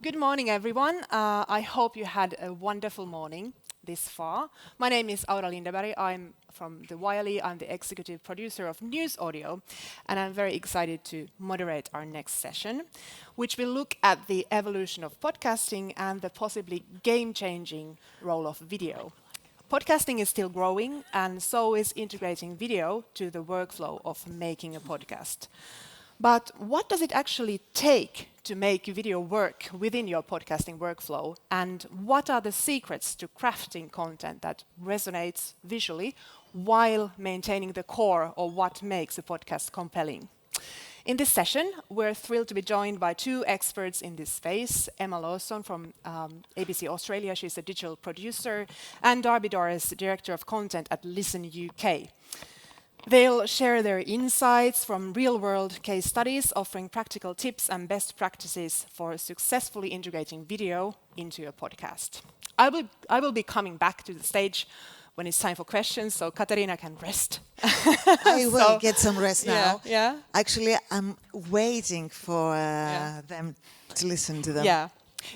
Good morning, everyone. I hope you had a wonderful morning this far. My name is Aura Lindeberg. I'm from the YLE. I'm the executive producer of News Audio, and I'm very excited to moderate our next session, which will look at the evolution of podcasting and the possibly game-changing role of video. Podcasting is still growing, and so is integrating video to the workflow of making a podcast. But what does it actually take to make video work within your podcasting workflow? And what are the secrets to crafting content that resonates visually while maintaining the core of what makes a podcast compelling? In this session, we're thrilled to be joined by two experts in this space, Emma Lawson from ABC Australia, she's a digital producer, and Darby Dorras, Director of Content at Listen UK. They'll share their insights from real-world case studies, offering practical tips and best practices for successfully integrating video into a podcast. I will be coming back to the stage when it's time for questions, so Katarina can rest. I will get some rest now. Yeah. Actually, I'm waiting for them to listen to them. Yeah.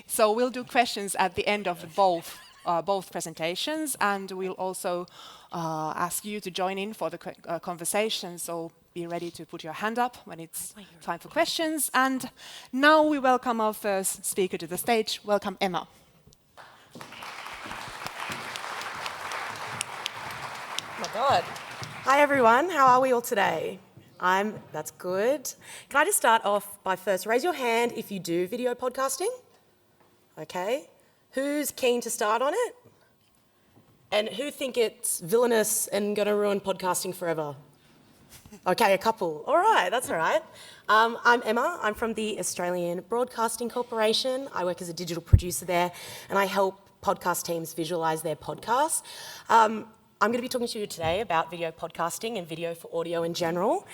So we'll do questions at the end of both presentations, and we'll also ask you to join in for the conversation, so be ready to put your hand up when it's time for questions. And now we welcome our first speaker to the stage. Welcome, Emma. Oh my God. Hi everyone, how are we all today? That's good. Can I just start off by first, raise your hand if you do video podcasting? Okay. Who's keen to start on it? And who think it's villainous and going to ruin podcasting forever? Okay, a couple. All right, that's all right. I'm Emma. I'm from the Australian Broadcasting Corporation. I work as a digital producer there, and I help podcast teams visualise their podcasts. I'm going to be talking to you today about video podcasting and video for audio in general.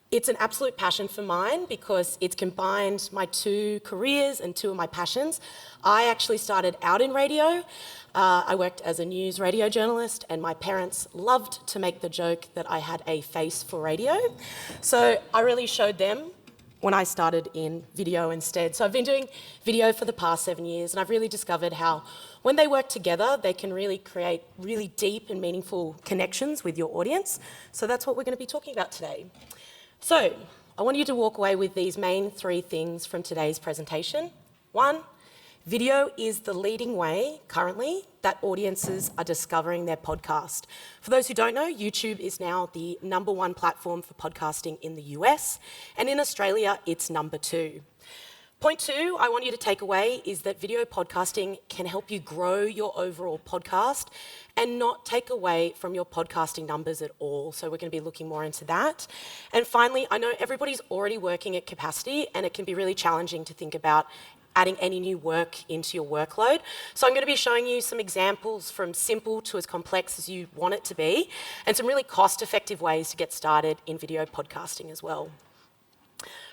It's an absolute passion for mine because it's combined my two careers and two of my passions. I actually started out in radio. I worked as a news radio journalist, and my parents loved to make the joke that I had a face for radio. So I really showed them when I started in video instead. So I've been doing video for the past 7 years, and I've really discovered how when they work together, they can really create really deep and meaningful connections with your audience. So that's what we're going to be talking about today. So I want you to walk away with these main three things from today's presentation. One, video is the leading way currently that audiences are discovering their podcast. For those who don't know, YouTube is now the #1 platform for podcasting in the US, and in Australia, it's #2. Point two, I want you to take away is that video podcasting can help you grow your overall podcast and not take away from your podcasting numbers at all. So we're going to be looking more into that. And finally, I know everybody's already working at capacity, and it can be really challenging to think about adding any new work into your workload. So I'm going to be showing you some examples from simple to as complex as you want it to be, and some really cost-effective ways to get started in video podcasting as well.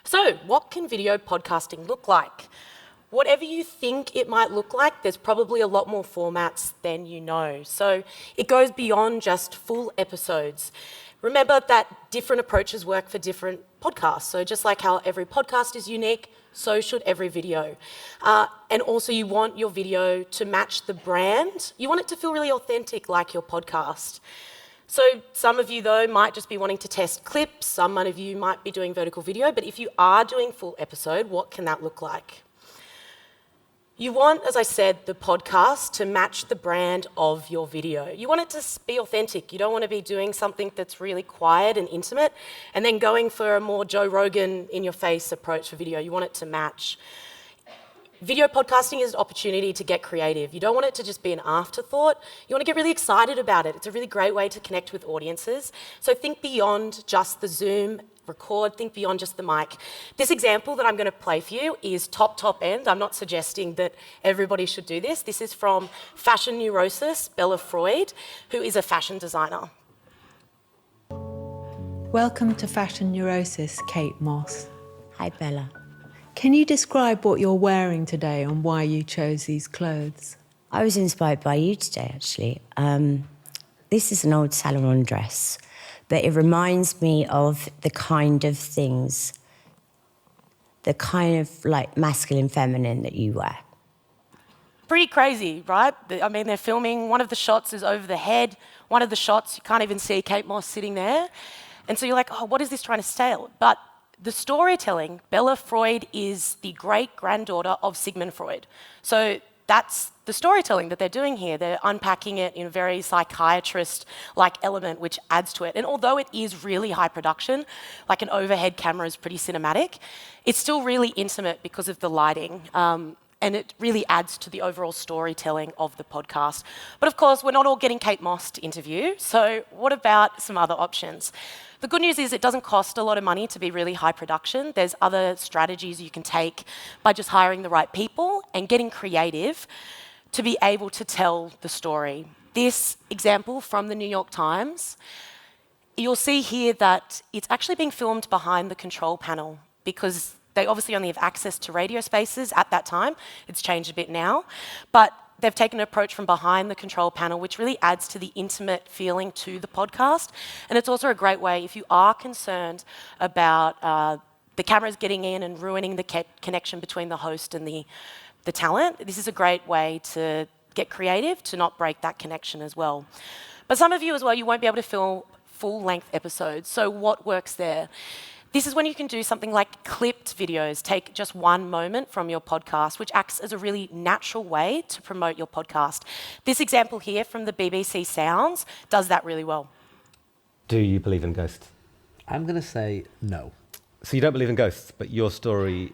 So what can video podcasting look like? Whatever you think it might look like, there's probably a lot more formats than you know. So it goes beyond just full episodes. Remember that different approaches work for different podcasts. So just like how every podcast is unique, so should every video. And also you want your video to match the brand. You want it to feel really authentic like your podcast. So some of you, though, might just be wanting to test clips. Some of you might be doing vertical video. But if you are doing full episode, what can that look like? You want, as I said, the podcast to match the brand of your video. You want it to be authentic. You don't want to be doing something that's really quiet and intimate and then going for a more Joe Rogan in-your-face approach for video. You want it to match. Video podcasting is an opportunity to get creative. You don't want it to just be an afterthought. You want to get really excited about it. It's a really great way to connect with audiences. So think beyond just the Zoom record, think beyond just the mic. This example that I'm going to play for you is top end. I'm not suggesting that everybody should do this. This is from Fashion Neurosis, Bella Freud, who is a fashion designer. Welcome to Fashion Neurosis, Kate Moss. Hi, Bella. Can you describe what you're wearing today and why you chose these clothes? I was inspired by you today, actually. This is an old Salomon dress, but it reminds me of the kind of things, the kind of like masculine, feminine that you wear. Pretty crazy, right? I mean, they're filming, one of the shots is over the head, one of the shots, you can't even see Kate Moss sitting there. And so you're like, oh, what is this trying to say? But the storytelling, Bella Freud is the great-granddaughter of Sigmund Freud. So that's the storytelling that they're doing here. They're unpacking it in a very psychiatrist-like element, which adds to it. And although it is really high production, like an overhead camera is pretty cinematic, it's still really intimate because of the lighting. And it really adds to the overall storytelling of the podcast. But of course, we're not all getting Kate Moss to interview, so what about some other options? The good news is it doesn't cost a lot of money to be really high production. There's other strategies you can take by just hiring the right people and getting creative to be able to tell the story. This example from the New York Times, you'll see here that it's actually being filmed behind the control panel because they obviously only have access to radio spaces at that time. It's changed a bit now. But they've taken an approach from behind the control panel, which really adds to the intimate feeling to the podcast. And it's also a great way, if you are concerned about the cameras getting in and ruining the connection between the host and the talent, this is a great way to get creative to not break that connection as well. But some of you as well, you won't be able to film full-length episodes. So what works there? This is when you can do something like clipped videos. Take just one moment from your podcast, which acts as a really natural way to promote your podcast. This example here from the BBC Sounds does that really well. Do you believe in ghosts? I'm going to say no. So you don't believe in ghosts, but your story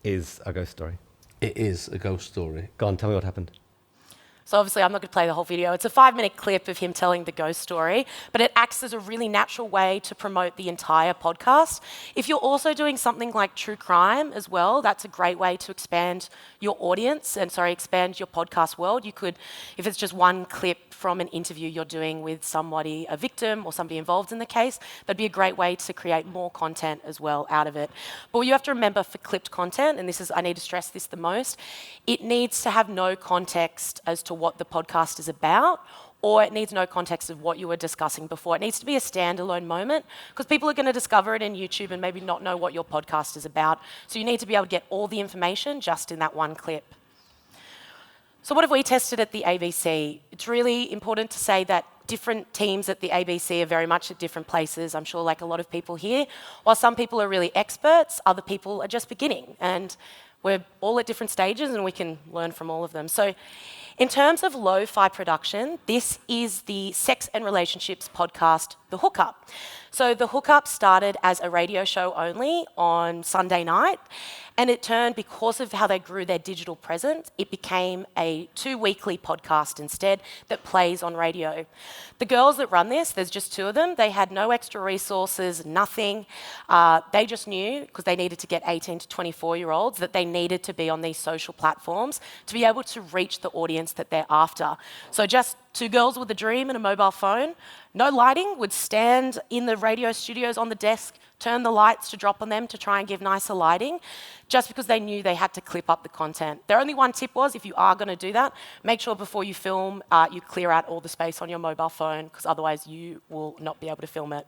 is a ghost story? It is a ghost story. Go on, tell me what happened. So obviously I'm not going to play the whole video. It's a 5-minute clip of him telling the ghost story, but it acts as a really natural way to promote the entire podcast. If you're also doing something like true crime as well, that's a great way to expand your audience and, expand your podcast world. You could, if it's just one clip from an interview you're doing with somebody, a victim or somebody involved in the case, that'd be a great way to create more content as well out of it. But what you have to remember for clipped content, and this is, I need to stress this the most, it needs to have no context as to what the podcast is about, or it needs no context of what you were discussing before. It needs to be a standalone moment because people are going to discover it in YouTube and maybe not know what your podcast is about. So you need to be able to get all the information just in that one clip. So what have we tested at the ABC? It's really important to say that different teams at the ABC are very much at different places. I'm sure like a lot of people here, while some people are really experts, other people are just beginning. And we're all at different stages and we can learn from all of them. So in terms of lo-fi production, this is the sex and relationships podcast, The Hookup. So The Hookup started as a radio show only on Sunday night, and it turned, because of how they grew their digital presence, it became a 2-weekly podcast instead that plays on radio. The girls that run this, there's just 2 of them, they had no extra resources, nothing. They just knew, because they needed to get 18 to 24-year-olds, that they needed to be on these social platforms to be able to reach the audience that they're after. So just 2 girls with a dream and a mobile phone, no lighting, would stand in the radio studios on the desk, turn the lights to drop on them to try and give nicer lighting, just because they knew they had to clip up the content. Their only one tip was, if you are going to do that, make sure before you film, you clear out all the space on your mobile phone, because otherwise you will not be able to film it.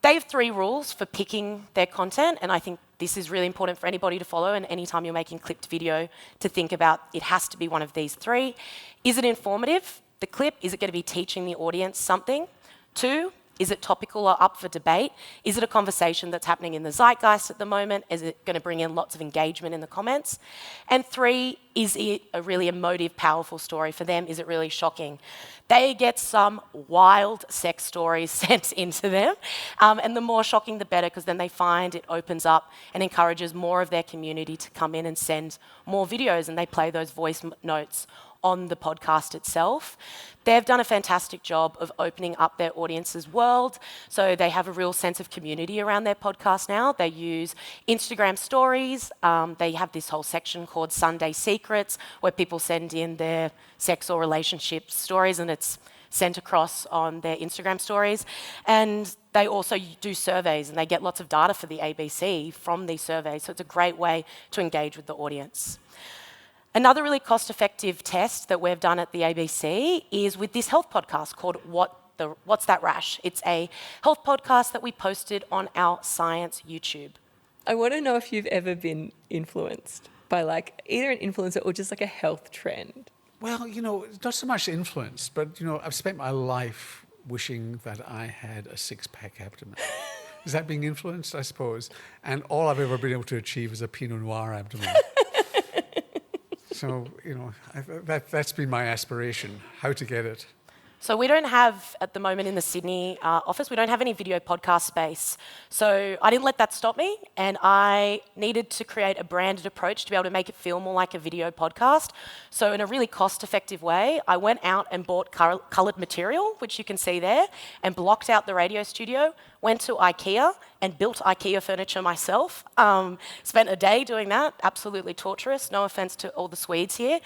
They have 3 rules for picking their content, and I think this is really important for anybody to follow, and anytime you're making clipped video, to think about it has to be one of these 3. Is it informative, the clip? Is it going to be teaching the audience something? 2, is it topical or up for debate? Is it a conversation that's happening in the zeitgeist at the moment? Is it going to bring in lots of engagement in the comments? And 3, is it a really emotive, powerful story for them? Is it really shocking? They get some wild sex stories sent into them, and the more shocking the better, because then they find it opens up and encourages more of their community to come in and send more videos, and they play those voice notes on the podcast itself. They've done a fantastic job of opening up their audience's world, so they have a real sense of community around their podcast now. They use Instagram stories. They have this whole section called Sunday Secrets, where people send in their sex or relationship stories, and it's sent across on their Instagram stories. And they also do surveys, and they get lots of data for the ABC from these surveys, so it's a great way to engage with the audience. Another really cost-effective test that we've done at the ABC is with this health podcast called What's That Rash? It's a health podcast that we posted on our science YouTube. I want to know if you've ever been influenced. by like either an influencer or just like a health trend? Well, not so much influence, but, I've spent my life wishing that I had a six-pack abdomen. Is that being influenced, I suppose? And all I've ever been able to achieve is a Pinot Noir abdomen. So, that's been my aspiration, how to get it. So we don't have, at the moment in the Sydney office, we don't have any video podcast space. So I didn't let that stop me, and I needed to create a branded approach to be able to make it feel more like a video podcast. So in a really cost-effective way, I went out and bought coloured material, which you can see there, and blocked out the radio studio, went to IKEA and built IKEA furniture myself. Spent a day doing that, absolutely torturous, no offence to all the Swedes here.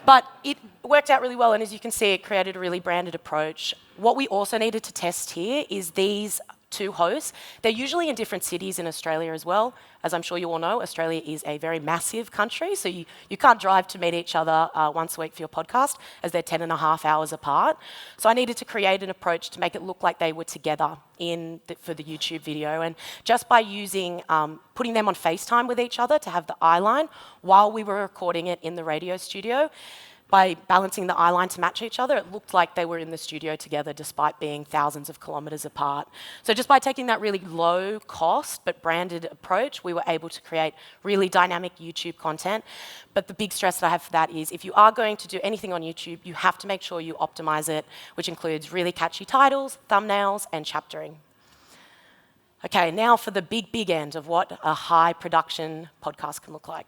But it worked out really well, and as you can see, it created a really branded approach. What we also needed to test here is these two hosts. They're usually in different cities in Australia as well. As I'm sure you all know, Australia is a very massive country, so you can't drive to meet each other once a week for your podcast, as they're 10.5 hours apart. So I needed to create an approach to make it look like they were together for the YouTube video. And just by using, putting them on FaceTime with each other to have the eye line while we were recording it in the radio studio, by balancing the eye line to match each other, it looked like they were in the studio together despite being thousands of kilometres apart. So just by taking that really low cost but branded approach, we were able to create really dynamic YouTube content. But the big stress that I have for that is if you are going to do anything on YouTube, you have to make sure you optimise it, which includes really catchy titles, thumbnails and chaptering. Okay, now for the big end of what a high production podcast can look like.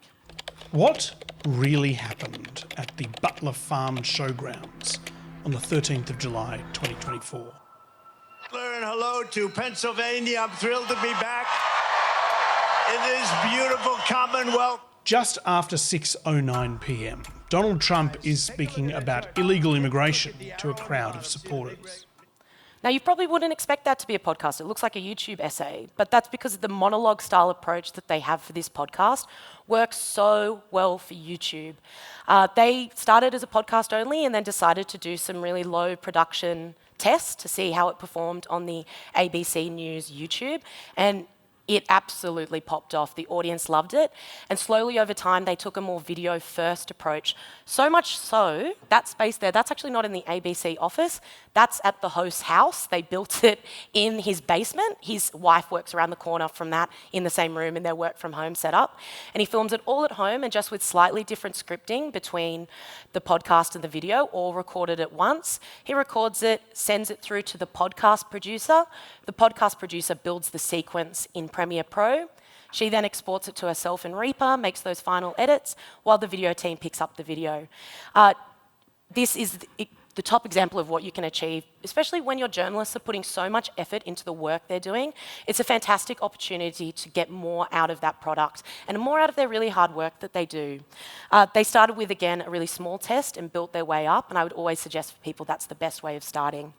What really happened at the Butler Farm Showgrounds on the 13th of July 2024? And hello to Pennsylvania. I'm thrilled to be back in this beautiful Commonwealth. Just after 6:09 p.m, Donald Trump is speaking about illegal immigration to a crowd of supporters. Now, you probably wouldn't expect that to be a podcast. It looks like a YouTube essay, but that's because the monologue style approach that they have for this podcast works so well for YouTube. They started as a podcast only and then decided to do some really low production tests to see how it performed on the ABC News YouTube. And it absolutely popped off. The audience loved it. And slowly over time, they took a more video-first approach. So much so, that space there, that's actually not in the ABC office. That's at the host's house. They built it in his basement. His wife works around the corner from that in the same room in their work-from-home setup. And he films it all at home and just with slightly different scripting between the podcast and the video, all recorded at once. He records it, sends it through to the podcast producer. The podcast producer builds the sequence in Premiere Pro. She then exports it to herself in Reaper, makes those final edits, while the video team picks up the video. This is the top example of what you can achieve, especially when your journalists are putting so much effort into the work they're doing. It's a fantastic opportunity to get more out of that product and more out of their really hard work that they do. They started with, again, a really small test and built their way up, and I would always suggest for people that's the best way of starting.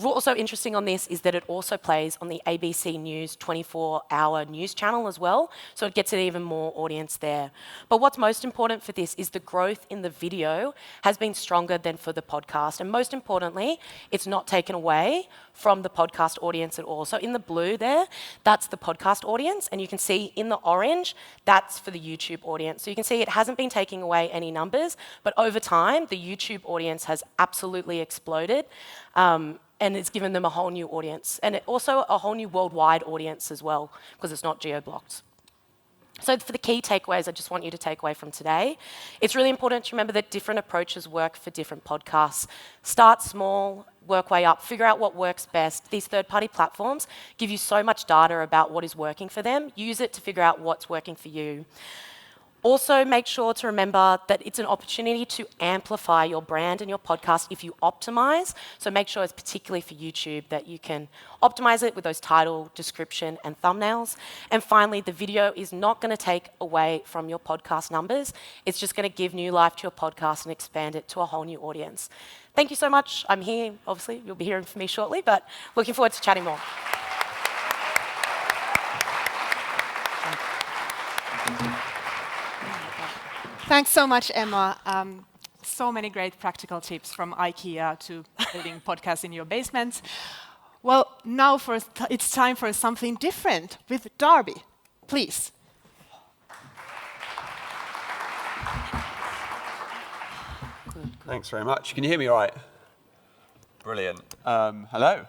Also interesting on this is that it also plays on the ABC News 24-hour news channel as well, so it gets an even more audience there. But what's most important for this is the growth in the video has been stronger than for the podcast, and most importantly, it's not taken away from the podcast audience at all. So in the blue there, that's the podcast audience, and you can see in the orange, that's for the YouTube audience. So you can see it hasn't been taking away any numbers, but over time, the YouTube audience has absolutely exploded. And it's given them a whole new audience, and also a whole new worldwide audience as well, because it's not geo-blocked. So for the key takeaways I just want you to take away from today, it's really important to remember that different approaches work for different podcasts. Start small, work way up, figure out what works best. These third-party platforms give you so much data about what is working for them. Use it to figure out what's working for you. Also, make sure to remember that it's an opportunity to amplify your brand and your podcast if you optimize. So make sure it's particularly for YouTube that you can optimize it with those title, description, and thumbnails. And finally, the video is not going to take away from your podcast numbers. It's just going to give new life to your podcast and expand it to a whole new audience. Thank you so much. I'm here, obviously, you'll be hearing from me shortly, but looking forward to chatting more. Thanks so much, Emma. So many great practical tips from IKEA to building podcasts in your basement. Well, now it's time for something different with Darby. Please. Thanks very much. Can you hear me all right? Brilliant. Hello.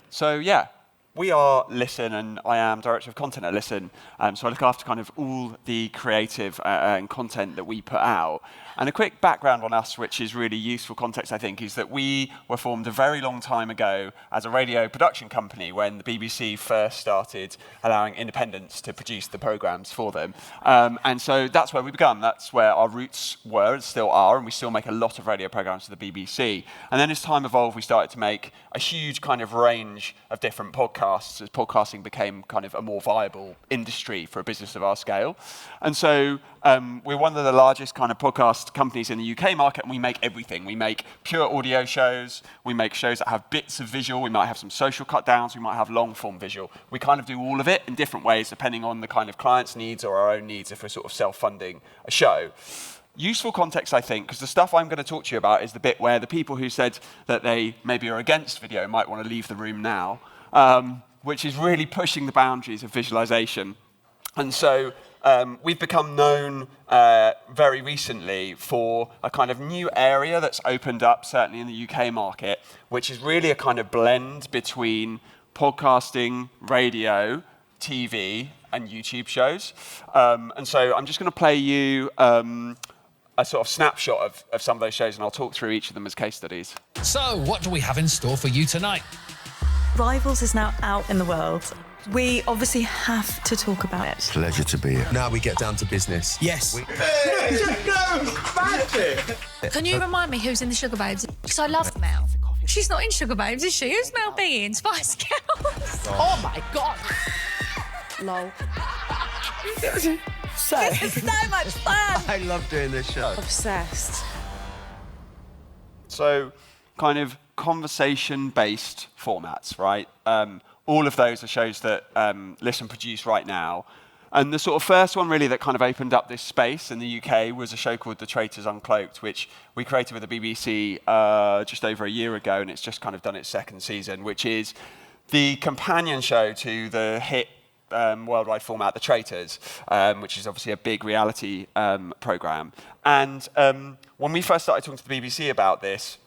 So, yeah, we are Listen, and I am Director of Content at Listen. So I look after kind of all the creative and content that we put out. And a quick background on us, which is really useful context, I think, is that we were formed a very long time ago as a radio production company when the BBC first started allowing independents to produce the programmes for them. And so that's where we began. That's where our roots were and still are, and we still make a lot of radio programmes for the BBC. And then as time evolved, we started to make a huge kind of range of different podcasts as podcasting became kind of a more viable industry for a business of our scale. And so we're one of the largest kind of podcast companies in the UK market, and we make everything. We make pure audio shows, we make shows that have bits of visual, we might have some social cut downs, we might have long form visual. We kind of do all of it in different ways depending on the kind of client's needs or our own needs if we're sort of self-funding a show. Useful context, I think, because the stuff I'm going to talk to you about is the bit where the people who said that they maybe are against video might want to leave the room now, which is really pushing the boundaries of visualization. And so we've become known very recently for a kind of new area that's opened up, certainly in the UK market, which is really a kind of blend between podcasting, radio, TV, and YouTube shows. And so I'm just going to play you a sort of snapshot of some of those shows, and I'll talk through each of them as case studies. So, what do we have in store for you tonight? Rivals is now out in the world. We obviously have to talk about it. Pleasure to be here. Now we get down to business. Yes. Can you remind me who's in the Sugar Babes? Because I love Mel. She's not in Sugar Babes, is she? Who's Mel B in Spice Girls? Oh my God. Lol. So, this is so much fun. I love doing this show. Obsessed. So, kind of conversation-based formats, right? All of those are shows that Listen produce right now. And the sort of first one really that kind of opened up this space in the UK was a show called The Traitors Uncloaked, which we created with the BBC just over a year ago, and it's just kind of done its second season, which is the companion show to the hit worldwide format, The Traitors, which is obviously a big reality programme. And when we first started talking to the BBC about this,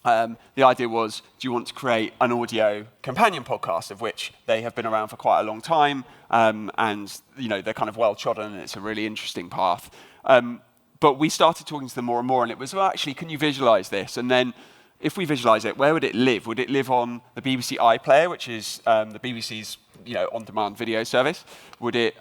the idea was, do you want to create an audio companion podcast, of which they have been around for quite a long time, and you know they're kind of well trodden, and it's a really interesting path. But we started talking to them more and more, and it was, well, actually, can you visualize this? And then, if we visualize it, where would it live? Would it live on the BBC iPlayer, which is the BBC's on-demand video service? Could it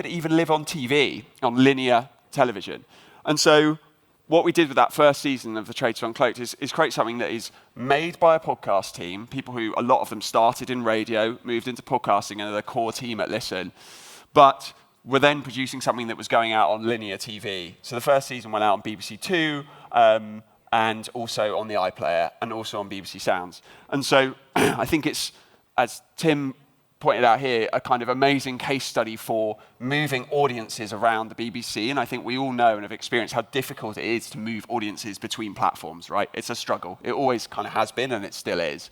even live on TV, on linear television? And so, what we did with that first season of The Traitors Uncloaked is create something that is made by a podcast team, people who, a lot of them started in radio, moved into podcasting, and are the core team at Listen, but were then producing something that was going out on linear TV. So the first season went out on BBC Two, and also on the iPlayer, and also on BBC Sounds. And so I think it's, as Tim pointed out here, a kind of amazing case study for moving audiences around the BBC, and I think we all know and have experienced how difficult it is to move audiences between platforms, right? It's a struggle. It always kind of has been, and it still is.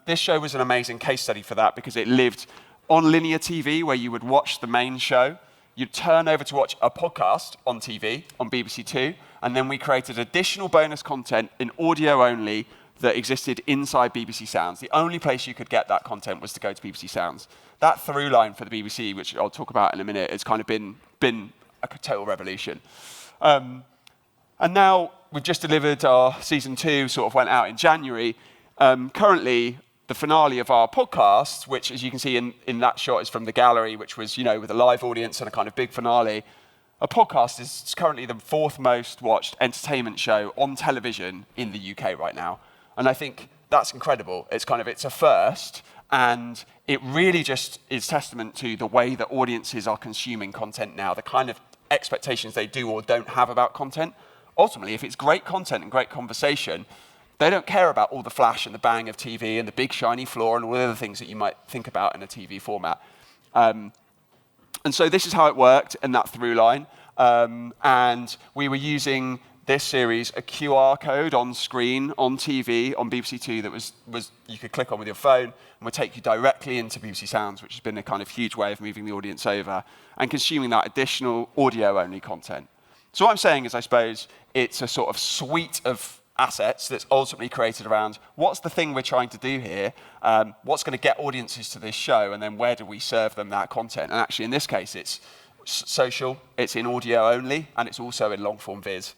This show was an amazing case study for that because it lived on linear TV, where you would watch the main show, you'd turn over to watch a podcast on TV, on BBC Two, and then we created additional bonus content in audio only that existed inside BBC Sounds. The only place you could get that content was to go to BBC Sounds. That through line for the BBC, which I'll talk about in a minute, has kind of been a total revolution. And now we've just delivered our season 2, sort of went out in January. Currently, the finale of our podcast, which, as you can see in that shot, is from the gallery, which was, with a live audience and a kind of big finale. A podcast is currently the 4th most watched entertainment show on television in the UK right now. And I think that's incredible. It's a first, and it really just is testament to the way that audiences are consuming content now, the kind of expectations they do or don't have about content. Ultimately, if it's great content and great conversation, they don't care about all the flash and the bang of TV and the big shiny floor and all the other things that you might think about in a TV format. And so this is how it worked in that through line. And we were using this series, a QR code on screen, on TV, on BBC Two that was you could click on with your phone and would take you directly into BBC Sounds, which has been a kind of huge way of moving the audience over and consuming that additional audio-only content. So what I'm saying is, I suppose, it's a sort of suite of assets that's ultimately created around what's the thing we're trying to do here, what's going to get audiences to this show, and then where do we serve them that content. And actually, in this case, it's social, it's in audio only, and it's also in long-form viz.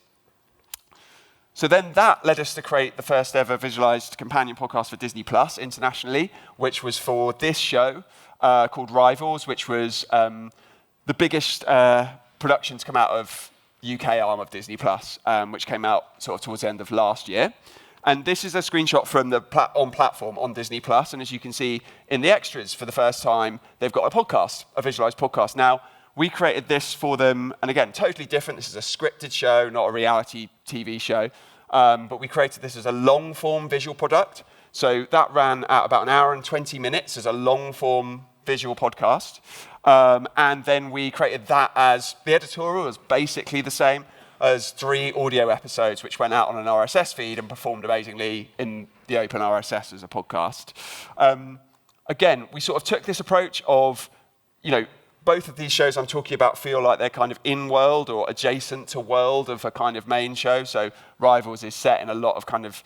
So then that led us to create the first ever visualized companion podcast for Disney Plus internationally, which was for this show called Rivals, which was the biggest production to come out of UK arm of Disney Plus, which came out sort of towards the end of last year. And this is a screenshot from the platform on Disney Plus. And as you can see in the extras, for the first time, they've got a podcast, a visualized podcast. Now, we created this for them, and again, totally different. This is a scripted show, not a reality TV show. But we created this as a long-form visual product. So that ran at about an hour and 20 minutes as a long-form visual podcast. And then we created that as, the editorial was basically the same as 3 audio episodes, which went out on an RSS feed and performed amazingly in the open RSS as a podcast. Again, we sort of took this approach of, both of these shows I'm talking about feel like they're kind of in-world or adjacent to world of a kind of main show. So Rivals is set in a lot of kind of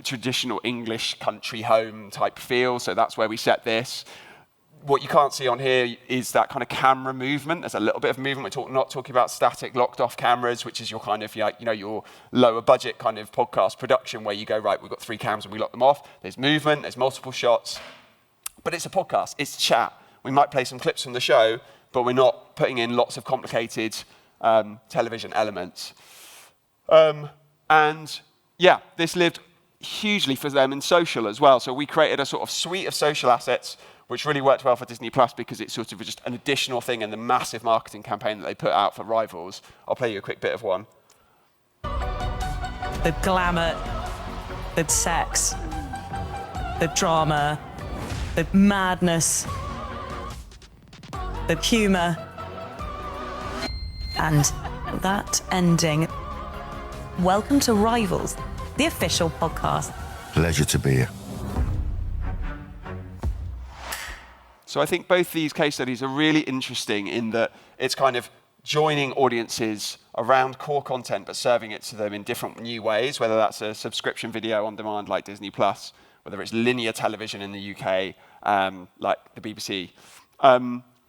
traditional English country home type feel. So that's where we set this. What you can't see on here is that kind of camera movement. There's a little bit of movement. We're not talking about static locked off cameras, which is your kind of, your lower budget kind of podcast production where you go, right, we've got 3 cams and we lock them off. There's movement, there's multiple shots. But it's a podcast, it's chat. We might play some clips from the show, but we're not putting in lots of complicated television elements. And yeah, this lived hugely for them in social as well. So we created a sort of suite of social assets which really worked well for Disney Plus because it's sort of just an additional thing in the massive marketing campaign that they put out for Rivals. I'll play you a quick bit of one. The glamour, the sex, the drama, the madness, the humour, and that ending. Welcome to Rivals, the official podcast. Pleasure to be here. So I think both these case studies are really interesting in that it's kind of joining audiences around core content but serving it to them in different new ways, whether that's a subscription video on demand like Disney Plus, whether it's linear television in the UK like the BBC.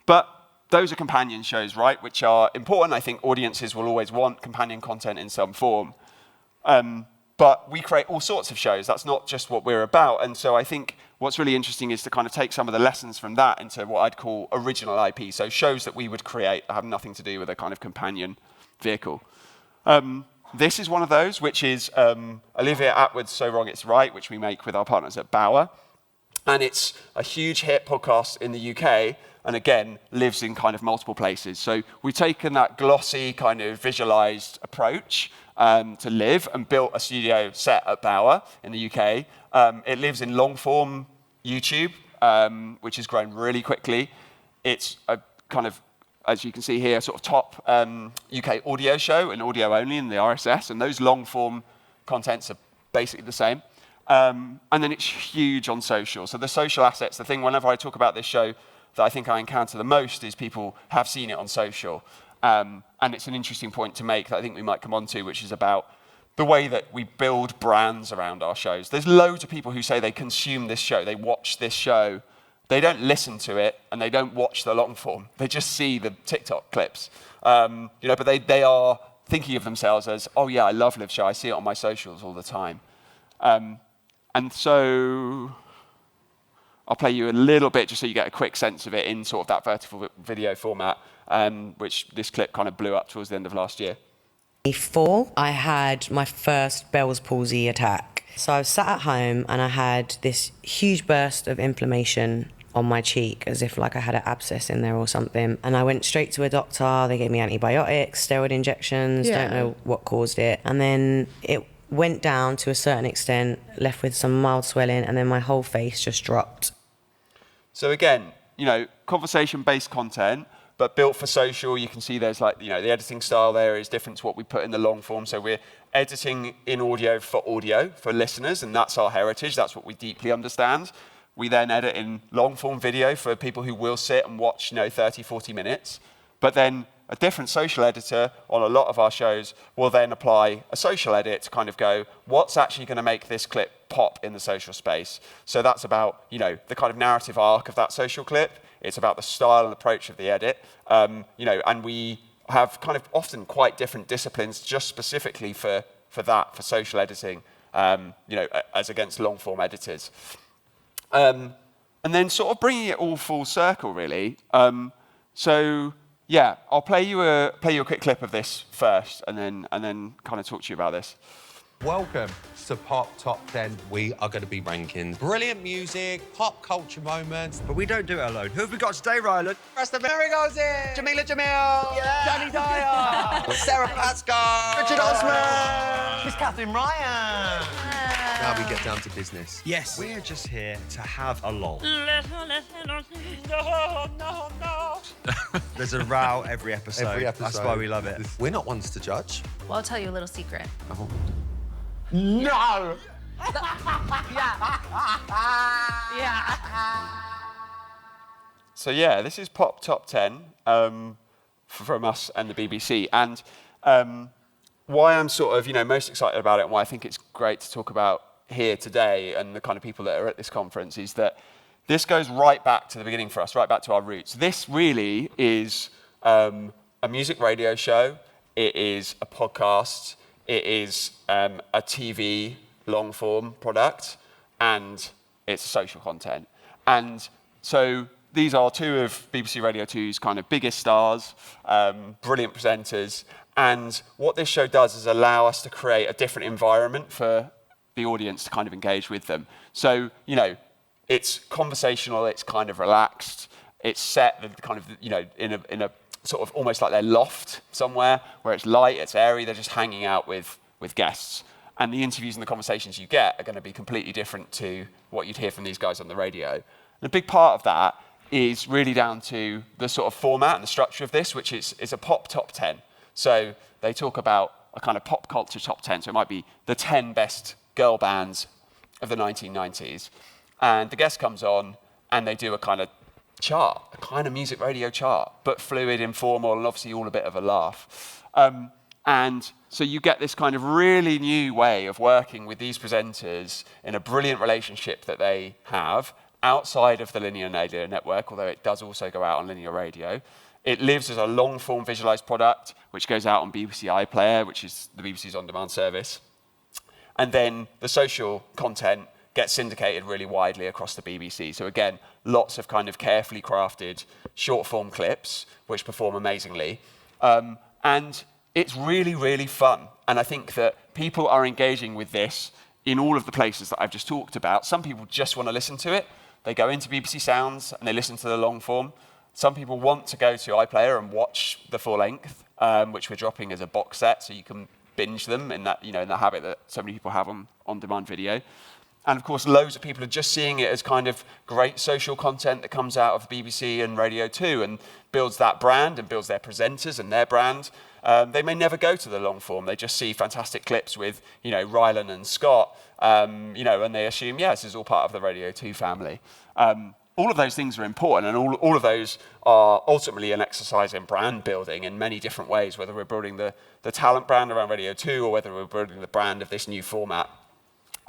But those are companion shows, right, which are important. I think audiences will always want companion content in some form. But we create all sorts of shows. That's not just what we're about. And so I think what's really interesting is to kind of take some of the lessons from that into what I'd call original IP. So shows that we would create that have nothing to do with a kind of companion vehicle. This is one of those, which is Olivia Attwood's So Wrong It's Right, which we make with our partners at Bauer. And it's a huge hit podcast in the UK, and again, lives in kind of multiple places. So we've taken that glossy kind of visualized approach to live and built a studio set at Bauer in the UK. It lives in long form YouTube, which has grown really quickly. It's a kind of, as you can see here, sort of top UK audio show and audio only in the RSS, and those long form contents are basically the same. And then it's huge on social. So the social assets, the thing whenever I talk about this show that I think I encounter the most is people have seen it on social. And it's an interesting point to make that I think we might come on to, which is about the way that we build brands around our shows. There's loads of people who say they consume this show, they watch this show. They don't listen to it, and they don't watch the long form. They just see the TikTok clips. But they are thinking of themselves as, oh yeah, I love Live Show. I see it on my socials all the time. And so I'll play you a little bit just so you get a quick sense of it in sort of that vertical video format, which this clip kind of blew up towards the end of last year. Before I had my first Bell's palsy attack. So I was sat at home and I had this huge burst of inflammation on my cheek, as if like I had an abscess in there or something. And I went straight to a doctor. They gave me antibiotics, steroid injections, don't know what caused it. And then it went down to a certain extent, left with some mild swelling, and then my whole face just dropped. So again, conversation-based content, but built for social. You can see there's the editing style there is different to what we put in the long form. So we're editing in audio, for listeners, and that's our heritage. That's what we deeply understand. We then edit in long form video for people who will sit and watch, 30, 40 minutes. But then a different social editor on a lot of our shows will then apply a social edit to kind of go, what's actually going to make this clip pop in the social space? So that's about, you know, the kind of narrative arc of that social clip. It's about the style and approach of the edit, you know, and we have kind of often quite different disciplines just specifically for that, for social editing, you know, as against long form editors. And then sort of bringing it all full circle, really. So yeah, I'll play you a quick clip of this first, and then kind of talk to you about this. Welcome to Pop Top 10. We are going to be ranking brilliant music, pop culture moments. But we don't do it alone. Who have we got today, Ryland? Preston Mary goes in! Jamila Jamil! Yeah. Danny Dyer! Sarah Pascoe! Richard Osman! Miss Catherine Ryan! Now we get down to business. Yes. We're just here to have a lol. There's a row every episode. Every episode. That's why we love it. We're not ones to judge. Well, I'll tell you a little secret. Oh. No! So yeah, this is Pop Top 10 from us and the BBC. And why I'm sort of, you know, most excited about it and why I think it's great to talk about here today and the kind of people that are at this conference is that this goes right back to the beginning for us, right back to our roots. This really is a music radio show. It is a podcast. It is a TV long-form product, and it's social content. And so these are two of BBC Radio 2's kind of biggest stars, brilliant presenters. And what this show does is allow us to create a different environment for the audience to kind of engage with them. So, you know, it's conversational, it's kind of relaxed, it's set kind of, you know, in a sort of almost like their loft somewhere where it's light, it's airy, they're just hanging out with guests. And the interviews and the conversations you get are going to be completely different to what you'd hear from these guys on the radio. And a big part of that is really down to the sort of format and the structure of this, which is a pop top 10. So they talk about a kind of pop culture top 10. So it might be the 10 best girl bands of the 1990s. And the guest comes on and they do a kind of chart, a kind of music radio chart, but fluid, informal, and obviously all a bit of a laugh. And so you get this kind of really new way of working with these presenters in a brilliant relationship that they have outside of the linear radio network, although it does also go out on linear radio. It lives as a long-form visualized product, which goes out on BBC iPlayer, which is the BBC's on-demand service. And then the social content gets syndicated really widely across the BBC. So again, lots of kind of carefully crafted short-form clips, which perform amazingly. And it's really, really fun. And I think that people are engaging with this in all of the places that I've just talked about. Some people just want to listen to it. They go into BBC Sounds and they listen to the long form. Some people want to go to iPlayer and watch the full length, which we're dropping as a box set, so you can binge them in that, you know, in the habit that so many people have on demand video. And of course, loads of people are just seeing it as kind of great social content that comes out of BBC and Radio 2 and builds that brand and builds their presenters and their brand. They may never go to the long form. They just see fantastic clips with, you know, Rylan and Scott, you know, and they assume, yeah, this is all part of the Radio 2 family. All of those things are important, and all of those are ultimately an exercise in brand building in many different ways, whether we're building the talent brand around Radio 2 or whether we're building the brand of this new format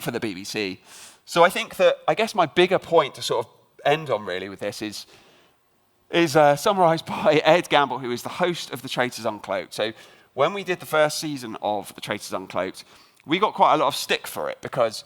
for the BBC. So I think that, I guess my bigger point to sort of end on really with this is summarised by Ed Gamble, who is the host of The Traitors Uncloaked. So when we did the first season of The Traitors Uncloaked, we got quite a lot of stick for it because,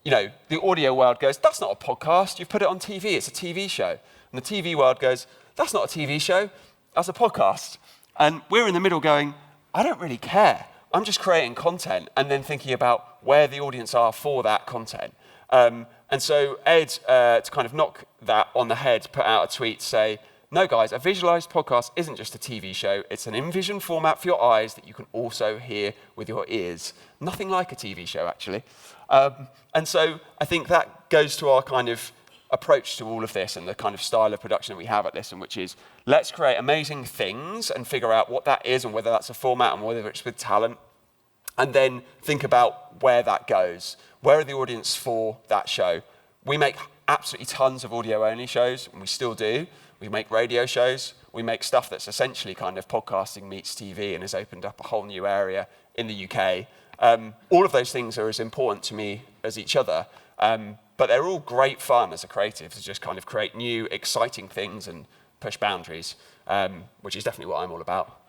you know, the audio world goes, that's not a podcast, you've put it on TV, it's a TV show. And the TV world goes, that's not a TV show, that's a podcast. And we're in the middle going, I don't really care. I'm just creating content and then thinking about where the audience are for that content. And so Ed, to kind of knock that on the head, put out a tweet to say, no guys, a visualized podcast isn't just a TV show, it's an in-vision format for your eyes that you can also hear with your ears. Nothing like a TV show, actually. And so I think that goes to our kind of approach to all of this and the kind of style of production that we have at Listen, which is let's create amazing things and figure out what that is and whether that's a format and whether it's with talent, and then think about where that goes. Where are the audience for that show? We make absolutely tons of audio-only shows, and we still do. We make radio shows. We make stuff that's essentially kind of podcasting meets TV and has opened up a whole new area in the UK. All of those things are as important to me as each other. But they're all great fun as a creative to just kind of create new, exciting things and push boundaries, which is definitely what I'm all about.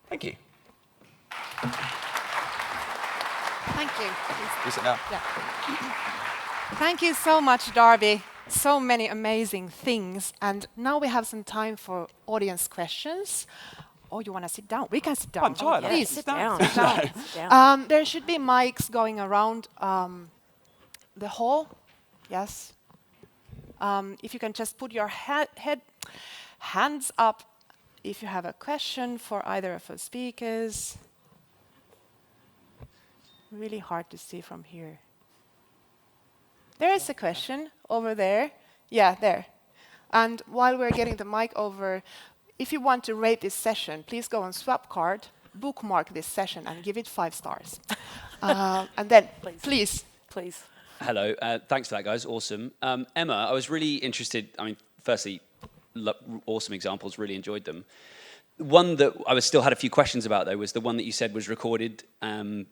Thank you. Thank you. You sit down. Yeah. Thank you so much, Darby. So many amazing things. And now we have some time for audience questions. Oh, you want to sit down? We can sit down. I'm tired. Please sit down. Sit down. Sit down. There should be mics going around the hall. Yes. If you can just put your hands up if you have a question for either of the speakers. Really hard to see from here. There is a question over there. Yeah, there. And while we're getting the mic over, if you want to rate this session, please go on Swapcard, bookmark this session, and give it 5 stars. And then, please. Hello. Thanks for that, guys. Awesome. Emma, I was really interested. I mean, firstly, awesome examples. Really enjoyed them. One that I still had a few questions about, though, was the one that you said was recorded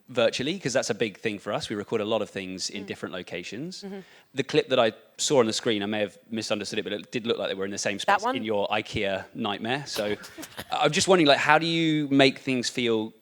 virtually, because that's a big thing for us. We record a lot of things in different locations. Mm-hmm. The clip that I saw on the screen, I may have misunderstood it, but it did look like they were in the same space in your IKEA nightmare. So I'm just wondering, like, how do you make things feel,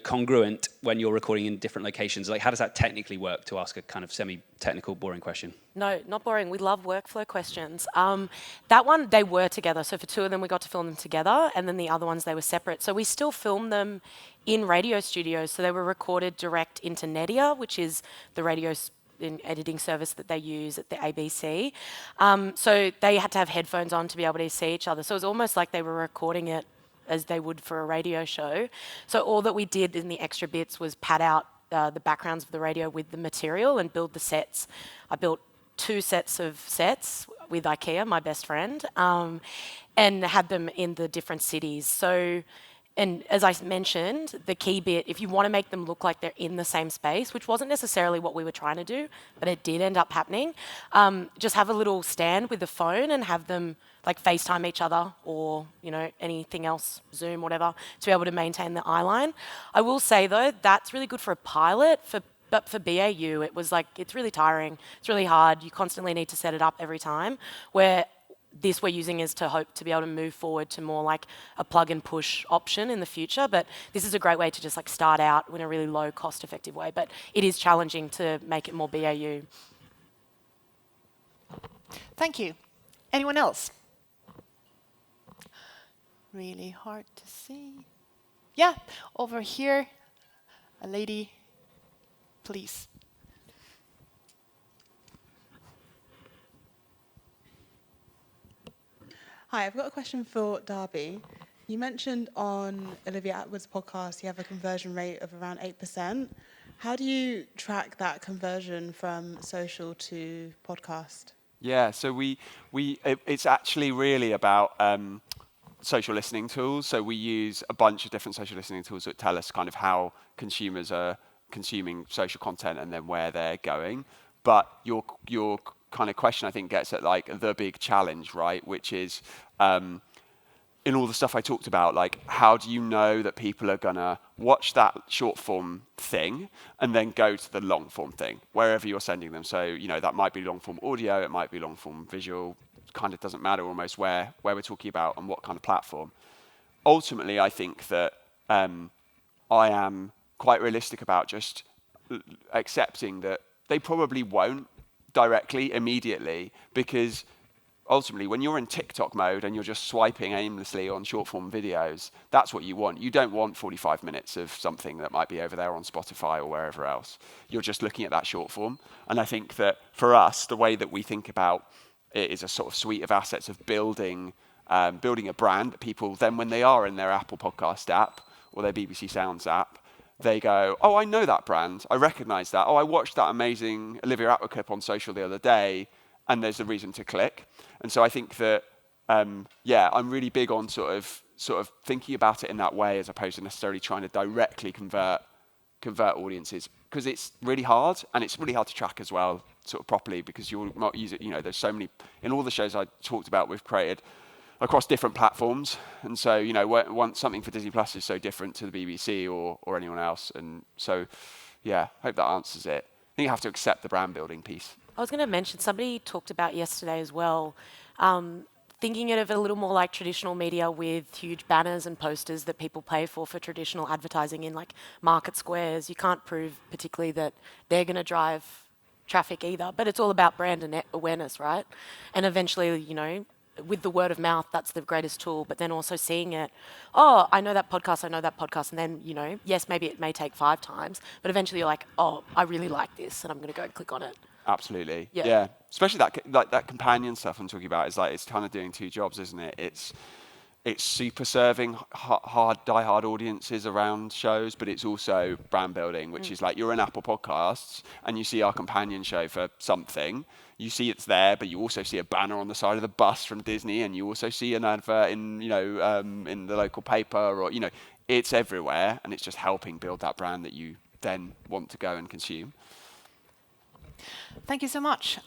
congruent when you're recording in different locations? Like, how does that technically work, to ask a kind of semi-technical, boring question? No, not boring. We love workflow questions. That one, they were together. So for 2 of them, we got to film them together, and then the other ones, they were separate. So we still film them in radio studios. So they were recorded direct into Nedia, which is the radio editing service that they use at the ABC. So they had to have headphones on to be able to see each other. So it was almost like they were recording it as they would for a radio show. So all that we did in the extra bits was pad out the backgrounds of the radio with the material and build the sets. I built 2 sets of sets with IKEA, my best friend, and had them in the different cities. So, and as I mentioned, the key bit, if you want to make them look like they're in the same space, which wasn't necessarily what we were trying to do, but it did end up happening, just have a little stand with the phone and have them like FaceTime each other or, anything else, Zoom, whatever, to be able to maintain the eye line. I will say, though, that's really good for a pilot, but for BAU, it was like, it's really tiring. It's really hard. You constantly need to set it up every time, where this we're using is to hope to be able to move forward to more like a plug and push option in the future. But this is a great way to just like start out in a really low cost effective way. But it is challenging to make it more BAU. Thank you. Anyone else? Really hard to see. Yeah, over here, a lady, please. Hi, I've got a question for Darby. You mentioned on Olivia Atwood's podcast you have a conversion rate of around 8%. How do you track that conversion from social to podcast? Yeah, so it's actually really about social listening tools. So we use a bunch of different social listening tools that tell us kind of how consumers are consuming social content and then where they're going. But your kind of question, I think, gets at like the big challenge, right? Which is in all the stuff I talked about, like how do you know that people are gonna watch that short form thing and then go to the long form thing wherever you're sending them? So that might be long form audio, it might be long form visual. Kind of doesn't matter almost where we're talking about and what kind of platform. Ultimately, I think that I am quite realistic about just accepting that they probably won't directly, immediately, because ultimately when you're in TikTok mode and you're just swiping aimlessly on short form videos, that's what you want. You don't want 45 minutes of something that might be over there on Spotify or wherever else. You're just looking at that short form. And I think that for us, the way that we think about it is a sort of suite of assets of building a brand that people then, when they are in their Apple Podcast app or their BBC Sounds app, they go, oh, I know that brand. I recognize that. Oh, I watched that amazing Olivia Atwood clip on social the other day, and there's a reason to click. And so I think that, I'm really big on sort of thinking about it in that way as opposed to necessarily trying to directly convert audiences, because it's really hard, and it's really hard to track as well, sort of properly, because you'll not use it. There's so many, in all the shows I talked about, we've created across different platforms. And so, once something for Disney Plus is so different to the BBC or anyone else. And so, yeah, hope that answers it. I think you have to accept the brand building piece. I was going to mention, somebody talked about yesterday as well, thinking of it a little more like traditional media with huge banners and posters that people pay for traditional advertising in like market squares. You can't prove particularly that they're going to drive traffic either, but it's all about brand and awareness, right? And eventually, with the word of mouth, that's the greatest tool, but then also seeing it, oh, I know that podcast, and then, yes, maybe it may take 5 times, but eventually you're like, oh, I really like this, and I'm going to go and click on it. Absolutely. Yeah. Yeah. Especially that companion stuff I'm talking about is like, it's kind of doing 2 jobs, isn't it? It's super serving die-hard audiences around shows, but it's also brand building, which is like, you're in Apple Podcasts and you see our companion show for something. You see it's there, but you also see a banner on the side of the bus from Disney, and you also see an advert in in the local paper, or it's everywhere, and it's just helping build that brand that you then want to go and consume. Thank you so much.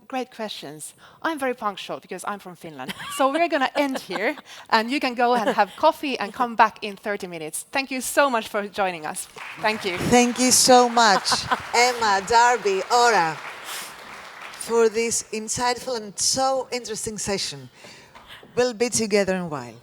Great questions. I'm very punctual because I'm from Finland. So we're going to end here, and you can go and have coffee and come back in 30 minutes. Thank you so much for joining us. Thank you. Thank you so much, Emma, Darby, Ora, for this insightful and so interesting session. We'll be together in a while.